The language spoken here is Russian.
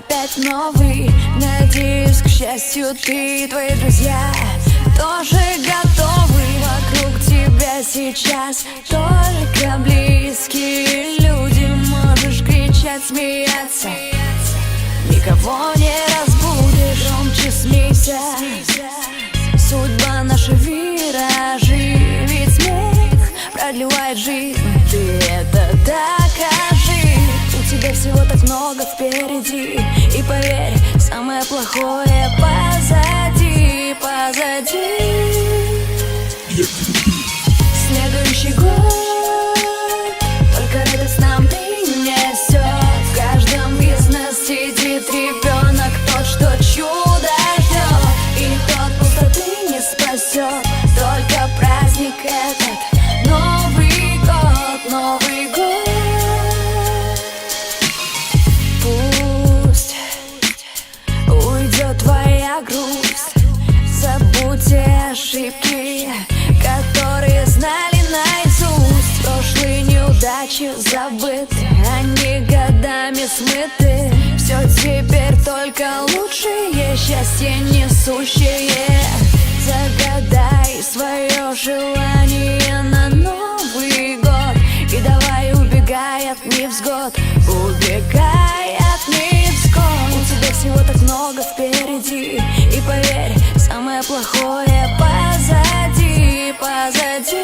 опять новый. Надеюсь, к счастью, ты и твои друзья тоже готовы. Вокруг тебя сейчас только близкие люди. Можешь кричать, смеяться, никого не разбудишь. Громче смейся, судьба наша виражи. Ведь смех продлевает жизнь, ты это докажи. У тебя всего так много впереди, и поверь, самое плохое позади, позади. Следующий год только радость нам принесет. В каждом из нас сидит ребенок, тот, что чудо ждет, и тот пустоты не спасет. Только праздник этот, Новый год, Новый год. Пусть уйдет твоя грусть, забудьте ошибки, которые знали наизусть. Прошлые неудачи забыты, они годами смыты. Все теперь только лучшее, счастье несущее. Загадай свое желание на Новый год, и давай убегай от невзгод, убегай от невзгод. У тебя всего так много впереди, и поверь, самое плохое позади, позади.